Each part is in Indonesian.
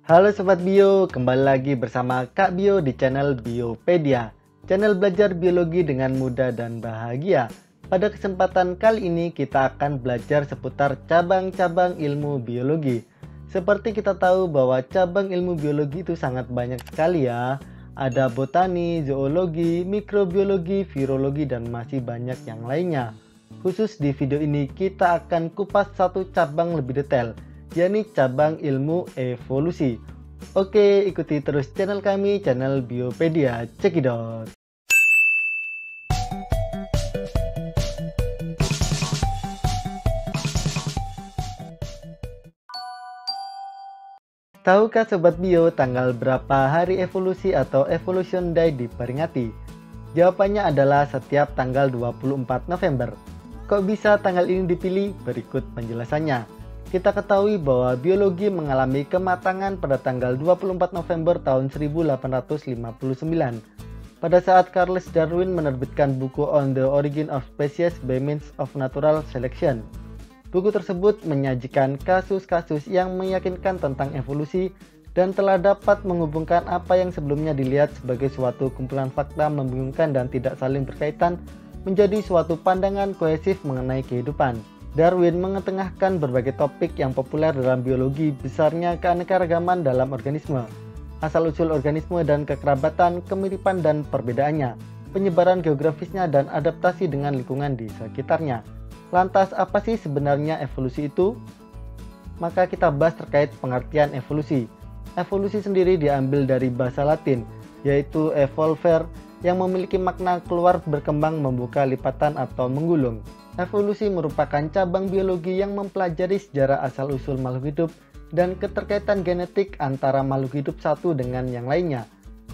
Halo Sobat Bio, kembali lagi bersama Kak Bio di channel Biopedia, channel belajar biologi dengan mudah dan bahagia. Pada kesempatan kali ini kita akan belajar seputar cabang-cabang ilmu biologi. Seperti kita tahu bahwa cabang ilmu biologi itu sangat banyak sekali ya. Ada botani, zoologi, mikrobiologi, virologi, dan masih banyak yang lainnya. Khusus di video ini kita akan kupas satu cabang lebih detail, yakni cabang ilmu evolusi. Oke, ikuti terus channel kami, channel Biopedia. Cekidot. Tahukah Sobat Bio tanggal berapa hari evolusi atau Evolution Day diperingati? Jawabannya adalah setiap tanggal 24 November. Kok bisa tanggal ini dipilih? Berikut penjelasannya. Kita ketahui bahwa biologi mengalami kematangan pada tanggal 24 November tahun 1859. Pada saat Charles Darwin menerbitkan buku On the Origin of Species by Means of Natural Selection. Buku tersebut menyajikan kasus-kasus yang meyakinkan tentang evolusi dan telah dapat menghubungkan apa yang sebelumnya dilihat sebagai suatu kumpulan fakta membingungkan dan tidak saling berkaitan menjadi suatu pandangan kohesif mengenai kehidupan. Darwin mengetengahkan berbagai topik yang populer dalam biologi, besarnya keanekaragaman dalam organisme, asal-usul organisme dan kekerabatan, kemiripan dan perbedaannya, penyebaran geografisnya dan adaptasi dengan lingkungan di sekitarnya. Lantas apa sih sebenarnya evolusi itu? Maka kita bahas terkait pengertian evolusi. Evolusi sendiri diambil dari bahasa Latin, yaitu evolver, yang memiliki makna keluar, berkembang, membuka lipatan atau menggulung. Evolusi merupakan cabang biologi yang mempelajari sejarah asal-usul makhluk hidup dan keterkaitan genetik antara makhluk hidup satu dengan yang lainnya.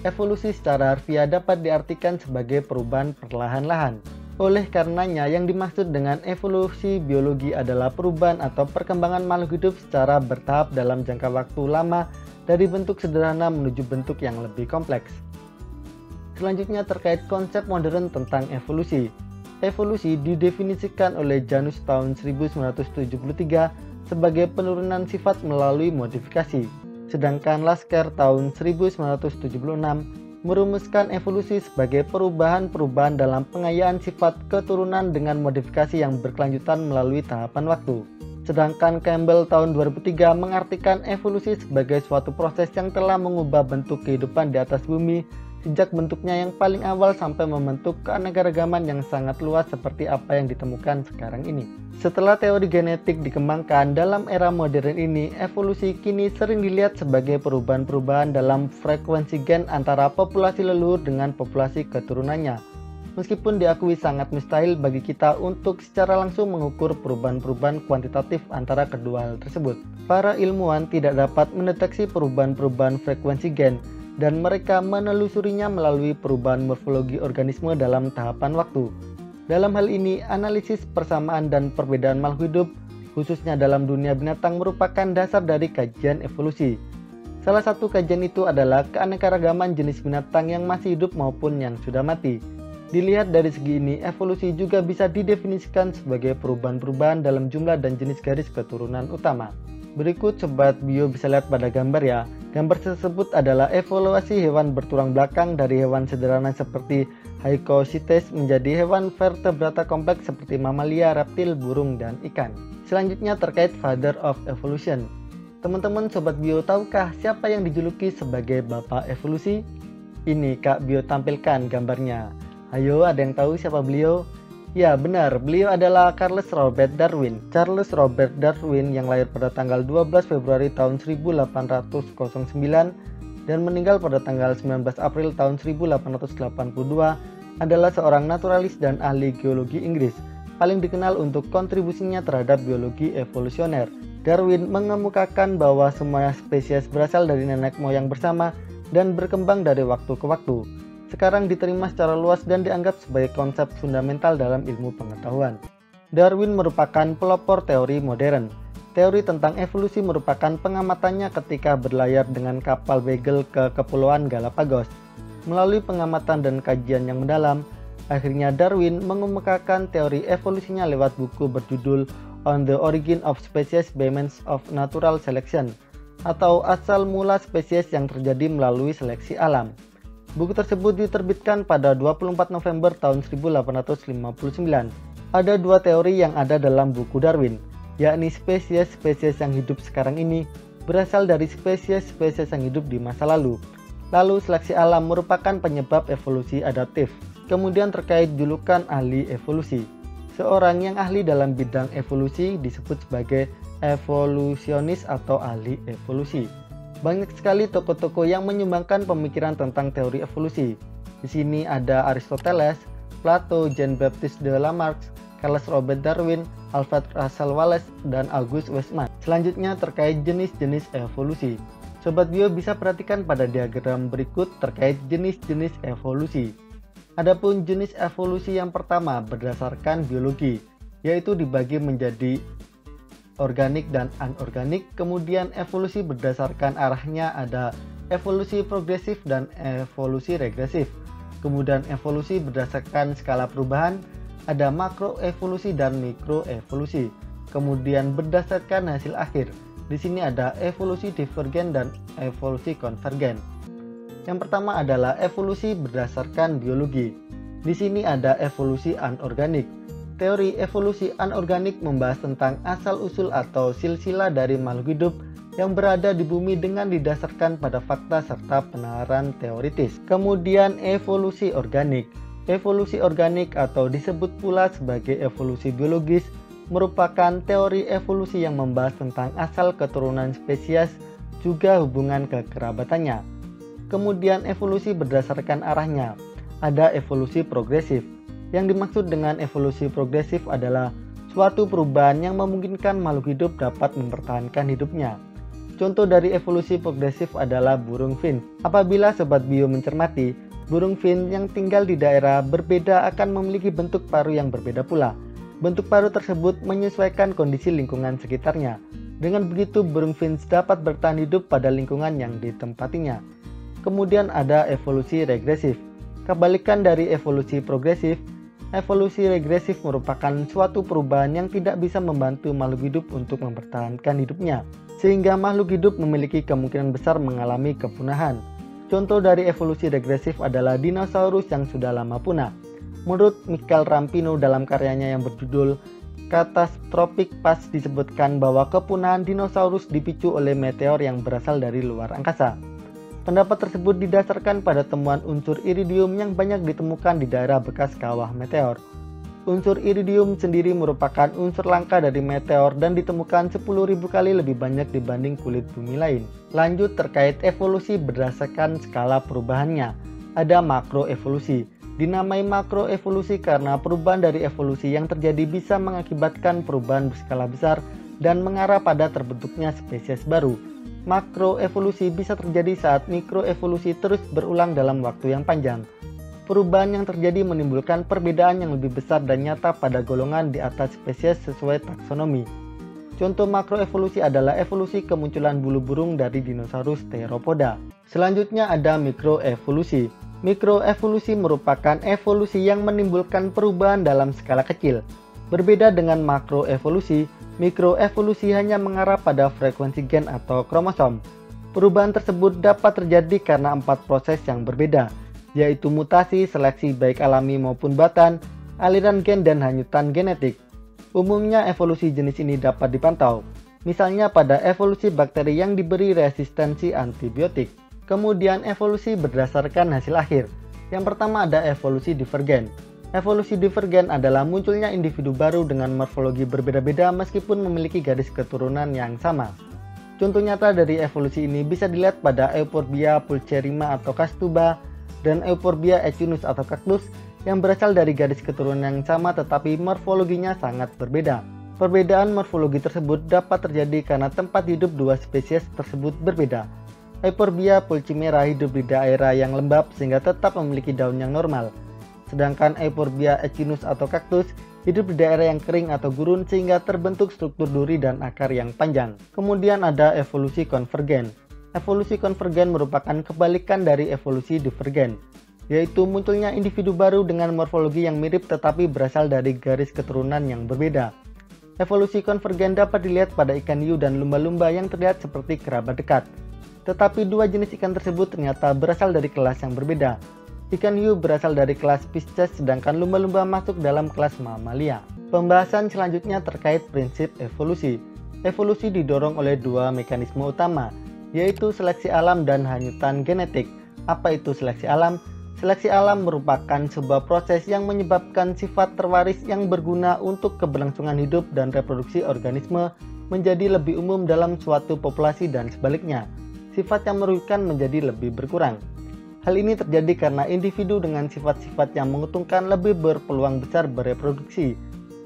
Evolusi secara harfiah dapat diartikan sebagai perubahan perlahan-lahan. Oleh karenanya, yang dimaksud dengan evolusi biologi adalah perubahan atau perkembangan makhluk hidup secara bertahap dalam jangka waktu lama dari bentuk sederhana menuju bentuk yang lebih kompleks. Selanjutnya terkait konsep modern tentang evolusi. Evolusi didefinisikan oleh Janus tahun 1973 sebagai penurunan sifat melalui modifikasi. Sedangkan Lasker tahun 1976 merumuskan evolusi sebagai perubahan-perubahan dalam pengayaan sifat keturunan dengan modifikasi yang berkelanjutan melalui tahapan waktu. Sedangkan Campbell tahun 2003 mengartikan evolusi sebagai suatu proses yang telah mengubah bentuk kehidupan di atas bumi sejak bentuknya yang paling awal sampai membentuk keanekaragaman yang sangat luas seperti apa yang ditemukan sekarang ini. Setelah teori genetik dikembangkan dalam era modern ini, evolusi kini sering dilihat sebagai perubahan-perubahan dalam frekuensi gen antara populasi leluhur dengan populasi keturunannya. Meskipun diakui sangat mustahil bagi kita untuk secara langsung mengukur perubahan-perubahan kuantitatif antara kedua hal tersebut. Para ilmuwan tidak dapat mendeteksi perubahan-perubahan frekuensi gen, dan mereka menelusurinya melalui perubahan morfologi organisme dalam tahapan waktu. Dalam hal ini, analisis persamaan dan perbedaan makhluk hidup, khususnya dalam dunia binatang, merupakan dasar dari kajian evolusi. Salah satu kajian itu adalah keanekaragaman jenis binatang yang masih hidup maupun yang sudah mati. Dilihat dari segi ini, evolusi juga bisa didefinisikan sebagai perubahan-perubahan dalam jumlah dan jenis garis keturunan utama. Berikut Sobat Bio bisa lihat pada gambar ya. Gambar tersebut adalah evaluasi hewan bertulang belakang dari hewan sederhana seperti Hycocytes menjadi hewan vertebrata kompleks seperti mamalia, reptil, burung, dan ikan. Selanjutnya terkait Father of Evolution. Teman-teman Sobat Bio, tahukah siapa yang dijuluki sebagai Bapak Evolusi? Ini Kak Bio tampilkan gambarnya. Ayo, ada yang tahu siapa beliau? Ya benar, beliau adalah Charles Robert Darwin. Charles Robert Darwin yang lahir pada tanggal 12 Februari tahun 1809 dan meninggal pada tanggal 19 April tahun 1882 adalah seorang naturalis dan ahli geologi Inggris, paling dikenal untuk kontribusinya terhadap biologi evolusioner. Darwin mengemukakan bahwa semua spesies berasal dari nenek moyang bersama dan berkembang dari waktu ke waktu. Sekarang diterima secara luas dan dianggap sebagai konsep fundamental dalam ilmu pengetahuan. Darwin merupakan pelopor teori modern. Teori tentang evolusi merupakan pengamatannya ketika berlayar dengan kapal Beagle ke Kepulauan Galapagos. Melalui pengamatan dan kajian yang mendalam, akhirnya Darwin mengemukakan teori evolusinya lewat buku berjudul On the Origin of Species by Means of Natural Selection. atau asal mula spesies yang terjadi melalui seleksi alam. Buku tersebut diterbitkan pada 24 November tahun 1859. Ada dua teori yang ada dalam buku Darwin, yakni spesies-spesies yang hidup sekarang ini berasal dari spesies-spesies yang hidup di masa lalu. Lalu seleksi alam merupakan penyebab evolusi adaptif. Kemudian terkait julukan ahli evolusi. Seorang yang ahli dalam bidang evolusi disebut sebagai evolusionis atau ahli evolusi. Banyak sekali tokoh-tokoh yang menyumbangkan pemikiran tentang teori evolusi. Di sini ada Aristoteles, Plato, Jean-Baptiste de Lamarck, Charles Robert Darwin, Alfred Russel Wallace, dan August Weismann. Selanjutnya terkait jenis-jenis evolusi. Sobat Bio bisa perhatikan pada diagram berikut terkait jenis-jenis evolusi. Adapun jenis evolusi yang pertama berdasarkan biologi, yaitu dibagi menjadi organik dan anorganik. Kemudian evolusi berdasarkan arahnya ada evolusi progresif dan evolusi regresif. Kemudian evolusi berdasarkan skala perubahan, ada makroevolusi dan mikroevolusi. Kemudian berdasarkan hasil akhir, di sini ada evolusi divergen dan evolusi konvergen. Yang pertama adalah evolusi berdasarkan biologi. Di sini ada evolusi anorganik. Teori evolusi anorganik membahas tentang asal-usul atau silsilah dari makhluk hidup yang berada di bumi dengan didasarkan pada fakta serta penalaran teoritis. Kemudian evolusi organik. Evolusi organik atau disebut pula sebagai evolusi biologis merupakan teori evolusi yang membahas tentang asal keturunan spesies juga hubungan kekerabatannya. Kemudian evolusi berdasarkan arahnya. Ada evolusi progresif. Yang dimaksud dengan evolusi progresif adalah suatu perubahan yang memungkinkan makhluk hidup dapat mempertahankan hidupnya. Contoh dari evolusi progresif adalah burung finch. Apabila Sobat Bio mencermati, burung finch yang tinggal di daerah berbeda akan memiliki bentuk paruh yang berbeda pula. Bentuk paruh tersebut menyesuaikan kondisi lingkungan sekitarnya. Dengan begitu, burung finch dapat bertahan hidup pada lingkungan yang ditempatinya. Kemudian ada evolusi regresif. Kebalikan dari evolusi progresif, evolusi regresif merupakan suatu perubahan yang tidak bisa membantu makhluk hidup untuk mempertahankan hidupnya, sehingga makhluk hidup memiliki kemungkinan besar mengalami kepunahan. Contoh dari evolusi regresif adalah dinosaurus yang sudah lama punah. Menurut Michael Rampino dalam karyanya yang berjudul Catastrophic Past disebutkan bahwa kepunahan dinosaurus dipicu oleh meteor yang berasal dari luar angkasa. Pendapat tersebut didasarkan pada temuan unsur iridium yang banyak ditemukan di daerah bekas kawah meteor. Unsur iridium sendiri merupakan unsur langka dari meteor dan ditemukan 10.000 kali lebih banyak dibanding kulit bumi lain. Lanjut terkait evolusi berdasarkan skala perubahannya. Ada makroevolusi. Dinamai makroevolusi karena perubahan dari evolusi yang terjadi bisa mengakibatkan perubahan berskala besar dan mengarah pada terbentuknya spesies baru. Makroevolusi bisa terjadi saat mikroevolusi terus berulang dalam waktu yang panjang. Perubahan yang terjadi menimbulkan perbedaan yang lebih besar dan nyata pada golongan di atas spesies sesuai taksonomi. Contoh makroevolusi adalah evolusi kemunculan bulu burung dari dinosaurus Theropoda. Selanjutnya ada mikroevolusi. Mikroevolusi merupakan evolusi yang menimbulkan perubahan dalam skala kecil. Berbeda dengan makroevolusi, mikroevolusi hanya mengarah pada frekuensi gen atau kromosom. Perubahan tersebut dapat terjadi karena 4 proses yang berbeda, yaitu mutasi, seleksi baik alami maupun buatan, aliran gen dan hanyutan genetik. Umumnya evolusi jenis ini dapat dipantau, misalnya pada evolusi bakteri yang diberi resistensi antibiotik. Kemudian evolusi berdasarkan hasil akhir. Yang pertama ada evolusi divergen. Evolusi divergen adalah munculnya individu baru dengan morfologi berbeda-beda meskipun memiliki garis keturunan yang sama. Contoh nyata dari evolusi ini bisa dilihat pada Euphorbia pulcherrima atau Kastuba dan Euphorbia echinus atau kaktus yang berasal dari garis keturunan yang sama tetapi morfologinya sangat berbeda. Perbedaan morfologi tersebut dapat terjadi karena tempat hidup dua spesies tersebut berbeda. Euphorbia pulchimera hidup di daerah yang lembab sehingga tetap memiliki daun yang normal. Sedangkan Euphorbia echinus atau kaktus hidup di daerah yang kering atau gurun sehingga terbentuk struktur duri dan akar yang panjang. Kemudian ada evolusi konvergen. Evolusi konvergen merupakan kebalikan dari evolusi divergen, yaitu munculnya individu baru dengan morfologi yang mirip tetapi berasal dari garis keturunan yang berbeda. Evolusi konvergen dapat dilihat pada ikan hiu dan lumba-lumba yang terlihat seperti kerabat dekat. Tetapi dua jenis ikan tersebut ternyata berasal dari kelas yang berbeda. Ikan hiu berasal dari kelas Pisces, sedangkan lumba-lumba masuk dalam kelas Mamalia. Pembahasan selanjutnya terkait prinsip evolusi. Evolusi didorong oleh dua mekanisme utama, yaitu seleksi alam dan hanyutan genetik. Apa itu seleksi alam? Seleksi alam merupakan sebuah proses yang menyebabkan sifat terwaris yang berguna untuk keberlangsungan hidup dan reproduksi organisme menjadi lebih umum dalam suatu populasi dan sebaliknya. Sifat yang merugikan menjadi lebih berkurang. Hal ini terjadi karena individu dengan sifat-sifat yang menguntungkan lebih berpeluang besar bereproduksi,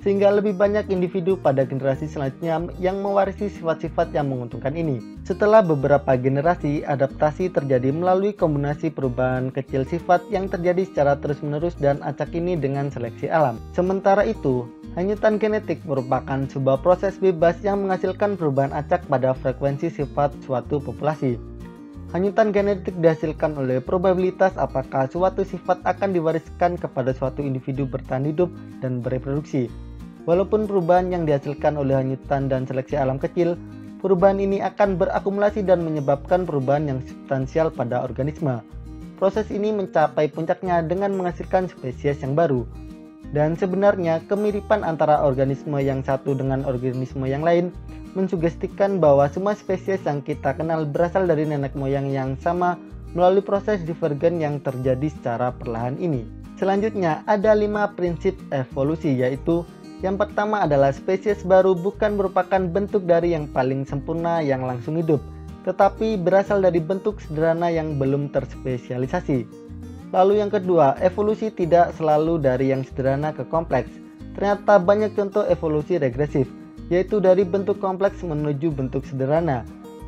sehingga lebih banyak individu pada generasi selanjutnya yang mewarisi sifat-sifat yang menguntungkan ini. Setelah beberapa generasi, adaptasi terjadi melalui kombinasi perubahan kecil sifat yang terjadi secara terus-menerus dan acak ini dengan seleksi alam. Sementara itu, hanyutan genetik merupakan sebuah proses bebas yang menghasilkan perubahan acak pada frekuensi sifat suatu populasi. Hanyutan genetik dihasilkan oleh probabilitas apakah suatu sifat akan diwariskan kepada suatu individu bertahan hidup dan bereproduksi. Walaupun perubahan yang dihasilkan oleh hanyutan dan seleksi alam kecil, perubahan ini akan berakumulasi dan menyebabkan perubahan yang substansial pada organisme. Proses ini mencapai puncaknya dengan menghasilkan spesies yang baru. Dan sebenarnya kemiripan antara organisme yang satu dengan organisme yang lain mensugestikan bahwa semua spesies yang kita kenal berasal dari nenek moyang yang sama melalui proses divergen yang terjadi secara perlahan ini. Selanjutnya ada 5 prinsip evolusi, yaitu yang pertama adalah spesies baru bukan merupakan bentuk dari yang paling sempurna yang langsung hidup, tetapi berasal dari bentuk sederhana yang belum terspesialisasi. Lalu yang kedua, evolusi tidak selalu dari yang sederhana ke kompleks. Ternyata banyak contoh evolusi regresif, yaitu dari bentuk kompleks menuju bentuk sederhana.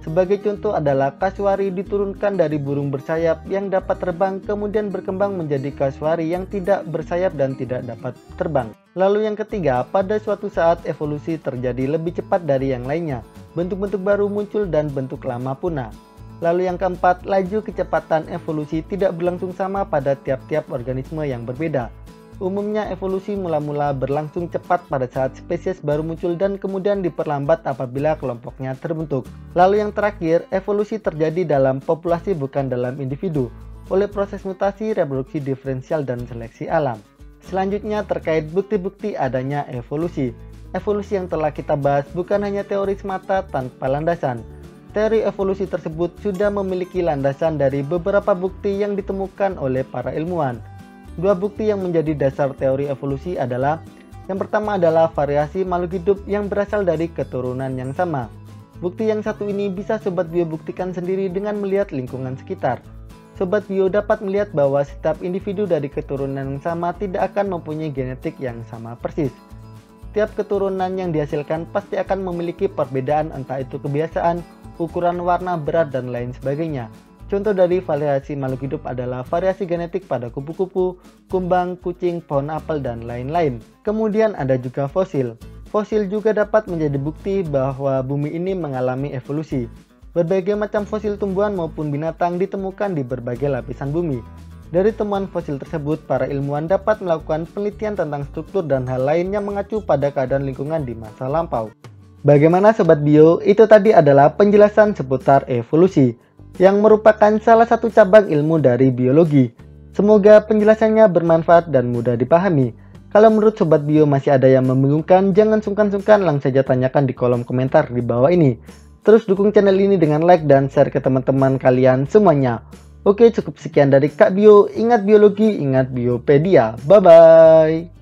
Sebagai contoh adalah kasuari diturunkan dari burung bersayap yang dapat terbang kemudian berkembang menjadi kasuari yang tidak bersayap dan tidak dapat terbang. Lalu yang ketiga, pada suatu saat evolusi terjadi lebih cepat dari yang lainnya. Bentuk-bentuk baru muncul dan bentuk lama punah. Lalu yang keempat, laju kecepatan evolusi tidak berlangsung sama pada tiap-tiap organisme yang berbeda. Umumnya evolusi mula-mula berlangsung cepat pada saat spesies baru muncul dan kemudian diperlambat apabila kelompoknya terbentuk. Lalu yang terakhir, evolusi terjadi dalam populasi bukan dalam individu, oleh proses mutasi, reproduksi diferensial, dan seleksi alam. Selanjutnya terkait bukti-bukti adanya evolusi. Evolusi yang telah kita bahas bukan hanya teori semata tanpa landasan. Teori evolusi tersebut sudah memiliki landasan dari beberapa bukti yang ditemukan oleh para ilmuwan. Dua bukti yang menjadi dasar teori evolusi adalah, yang pertama adalah variasi makhluk hidup yang berasal dari keturunan yang sama. Bukti yang satu ini bisa Sobat Bio buktikan sendiri dengan melihat lingkungan sekitar. Sobat Bio dapat melihat bahwa setiap individu dari keturunan yang sama tidak akan mempunyai genetik yang sama persis. Tiap keturunan yang dihasilkan pasti akan memiliki perbedaan, entah itu kebiasaan, ukuran warna, berat, dan lain sebagainya. Contoh dari variasi makhluk hidup adalah variasi genetik pada kupu-kupu, kumbang, kucing, pohon apel, dan lain-lain. Kemudian ada juga fosil. Fosil juga dapat menjadi bukti bahwa bumi ini mengalami evolusi. Berbagai macam fosil tumbuhan maupun binatang ditemukan di berbagai lapisan bumi. Dari temuan fosil tersebut, para ilmuwan dapat melakukan penelitian tentang struktur dan hal lain yang mengacu pada keadaan lingkungan di masa lampau. Bagaimana Sobat Bio? Itu tadi adalah penjelasan seputar evolusi, yang merupakan salah satu cabang ilmu dari biologi. Semoga penjelasannya bermanfaat dan mudah dipahami. Kalau menurut Sobat Bio masih ada yang membingungkan, jangan sungkan-sungkan langsung saja tanyakan di kolom komentar di bawah ini. Terus dukung channel ini dengan like dan share ke teman-teman kalian semuanya. Oke, cukup sekian dari Kak Bio. Ingat biologi, ingat Biopedia. Bye-bye.